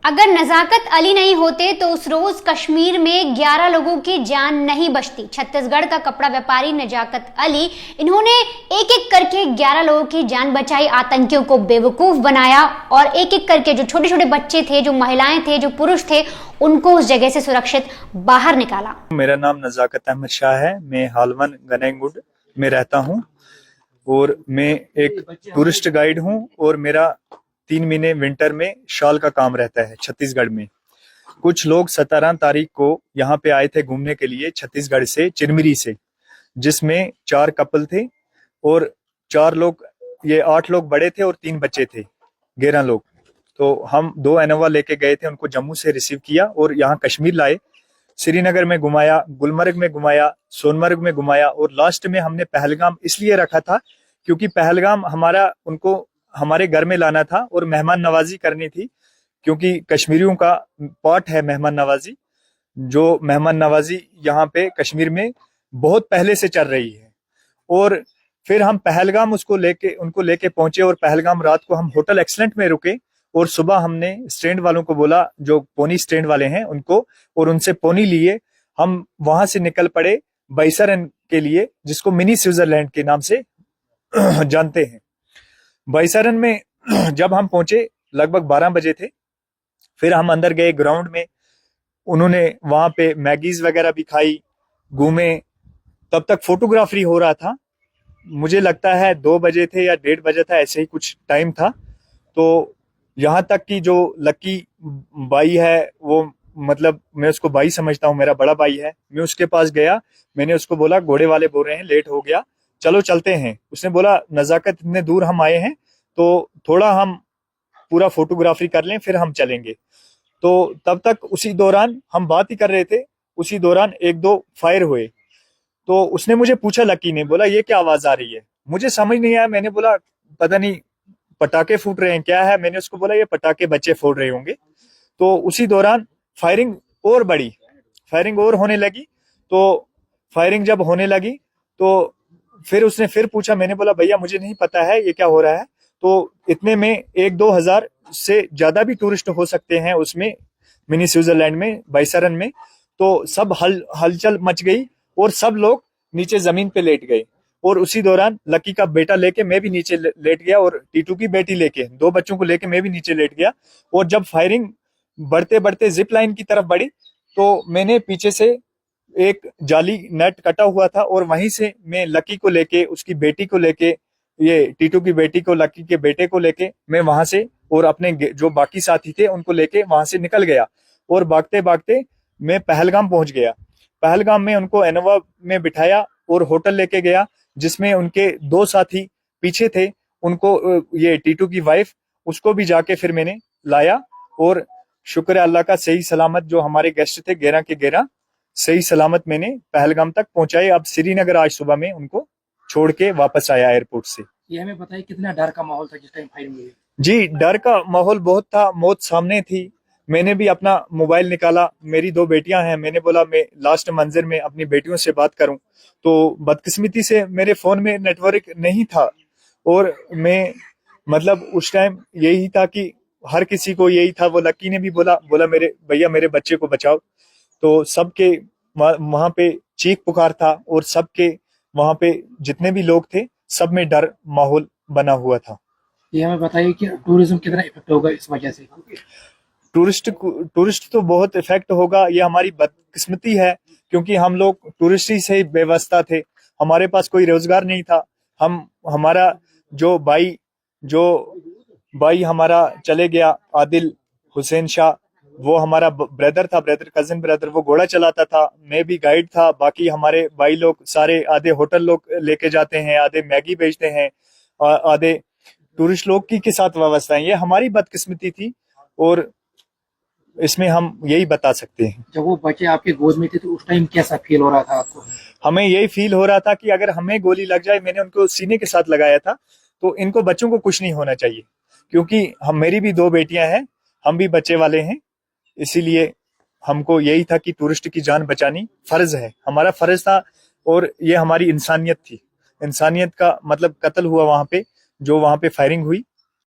अगर नजाकत अली नहीं होते तो उस रोज कश्मीर में 11 लोगों की जान नहीं बचती। छत्तीसगढ़ का कपड़ा व्यापारी नजाकत अली, इन्होंने एक एक करके 11 लोगों की जान बचाई, आतंकियों को बेवकूफ बनाया और एक एक करके जो छोटे छोटे बच्चे थे, जो महिलाएं थे, जो पुरुष थे, उनको उस जगह से सुरक्षित बाहर निकाला। मेरा नाम नजाकत अहमद शाह है। मैं हालवन गनेंगुड में रहता हूँ और मैं एक टूरिस्ट गाइड हूँ और मेरा 3 महीने विंटर में शॉल का काम रहता है छत्तीसगढ़ में। कुछ लोग 17 तारीख को यहाँ पे आए थे घूमने के लिए छत्तीसगढ़ से, चिरमिरी से, जिसमें 4 कपल थे और 4 लोग, ये 8 लोग बड़े थे और 3 बच्चे थे, 11 लोग। तो हम 2 इनोवा लेके गए थे, उनको जम्मू से रिसीव किया और यहाँ कश्मीर लाए। श्रीनगर में घुमाया, गुलमर्ग में घुमाया, सोनमर्ग में घुमाया और लास्ट में हमने पहलगाम इसलिए रखा था क्योंकि पहलगाम उनको हमारे घर में लाना था और मेहमान नवाजी करनी थी, क्योंकि कश्मीरियों का पार्ट है मेहमान नवाजी। जो मेहमान नवाजी यहाँ पे कश्मीर में बहुत पहले से चल रही है। और फिर हम पहलगाम उनको लेके पहुंचे और पहलगाम रात को हम होटल एक्सलेंट में रुके और सुबह हमने स्टैंड वालों को बोला, जो पोनी स्टैंड वाले हैं उनको, और उनसे पोनी लिए हम वहां से निकल पड़े बैसरन के लिए, जिसको मिनी स्विट्जरलैंड के नाम से जानते हैं। बैसरन में जब हम पहुंचे लगभग 12 बजे थे। फिर हम अंदर गए ग्राउंड में, उन्होंने वहां पे मैगीज वगैरह भी खाई, घूमे। तब तक फोटोग्राफी हो रहा था, मुझे लगता है 2 बजे थे या 1:30 बजे था, ऐसे ही कुछ टाइम था। तो यहाँ तक कि जो लकी भाई है, वो मतलब मैं उसको भाई समझता हूँ, मेरा बड़ा भाई है। मैं उसके पास गया, मैंने उसको बोला घोड़े वाले बोल रहे हैं लेट हो गया, चलो चलते हैं। उसने बोला नजाकत इतने दूर हम आए हैं तो थोड़ा हम पूरा फोटोग्राफी कर लें फिर हम चलेंगे। तो तब तक उसी दौरान हम बात ही कर रहे थे, उसी दौरान 1-2 फायर हुए। तो उसने मुझे पूछा, लकी ने बोला ये क्या आवाज आ रही है। मुझे समझ नहीं आया, मैंने बोला पता नहीं पटाखे फूट रहे हैं क्या है। मैंने उसको बोला ये पटाखे बच्चे फोड़ रहे होंगे। तो उसी दौरान फायरिंग और बढ़ी, फायरिंग और होने लगी। तो फायरिंग जब होने लगी तो फिर उसने फिर पूछा, मैंने बोला भैया मुझे नहीं पता है ये क्या हो रहा है। तो इतने में 1-2 हजार से ज्यादा भी टूरिस्ट हो सकते हैं उसमें, मिनी स्विट्जरलैंड में, बैसरन में। तो सब हलचल मच गई और सब लोग नीचे जमीन पे लेट गए। और उसी दौरान लकी का बेटा लेके मैं भी नीचे लेट गया और टीटू की बेटी लेके, 2 बच्चों को लेके मैं भी नीचे लेट गया। और जब फायरिंग बढ़ते बढ़ते जिप लाइन की तरफ बढ़ी तो मैंने पीछे से एक जाली नेट कटा हुआ था और वहीं से मैं लकी को लेके, उसकी बेटी को लेके, ये टीटू की बेटी को, लकी के बेटे को लेके मैं वहां से और अपने जो बाकी साथी थे उनको लेके वहां से निकल गया। और भागते भागते मैं पहलगाम पहुंच गया। पहलगाम में उनको इनोवा में बिठाया और होटल लेके गया, जिसमें उनके 2 साथी पीछे थे। उनको ये टीटू की वाइफ, उसको भी जाके फिर मैंने लाया। और शुक्र है अल्लाह का, सही सलामत जो हमारे गेस्ट थे 11 के 11 सही सलामत मैंने पहलगाम तक पहुंचाए। अब श्रीनगर आज सुबह में उनको छोड़ के वापस आया एयरपोर्ट से। ये हमें बताइए कितना डर का माहौल था जिस टाइम फायरिंग हुई? जी, डर का माहौल बहुत था, मौत सामने थी। मैंने भी अपना मोबाइल निकाला, मेरी 2 बेटियां हैं, मैंने बोला मैं लास्ट मंजिल में अपनी बेटियों से बात करूं। तो बदकिस्मती से मेरे फोन में नेटवर्क नहीं था और मैं मतलब उस टाइम यही था कि हर किसी को यही था। वो लकी ने भी बोला मेरे भैया मेरे बच्चे को बचाओ। तो सबके वहां पे चीख पुकार था और सबके वहां पे जितने भी लोग थे सब में डर माहौल बना हुआ था। ये हमें बताइए कि टूरिज्म कितना इफेक्ट होगा इस वजह से? टूरिस्ट तो बहुत इफेक्ट होगा, ये हमारी बदकिस्मती है क्योंकि हम लोग टूरिस्ट ही से ही व्यवस्था थे, हमारे पास कोई रोजगार नहीं था। हमारा जो भाई हमारा चले गया, आदिल हुसैन शाह, वो हमारा ब्रदर था, कजिन ब्रदर, वो घोड़ा चलाता था, मैं भी गाइड था। बाकी हमारे भाई लोग सारे, आधे होटल लोग लेके जाते हैं, आधे मैगी बेचते हैं, आधे टूरिस्ट लोग के साथ व्यवस्था है। ये हमारी बदकिस्मती थी और इसमें हम यही बता सकते हैं। जब वो बच्चे आपके गोद में थे तो उस टाइम कैसा फील हो रहा था आपको? हमें यही फील हो रहा था कि अगर हमें गोली लग जाए, मैंने उनको सीने के साथ लगाया था, तो इनको बच्चों को कुछ नहीं होना चाहिए, क्योंकि मेरी भी 2 बेटियां हैं, हम भी बच्चे वाले हैं। इसीलिए हमको यही था कि टूरिस्ट की जान बचानी फर्ज है, हमारा फर्ज था। और ये हमारी इंसानियत थी, इंसानियत का मतलब कत्ल हुआ वहां पे, जो वहां पे फायरिंग हुई।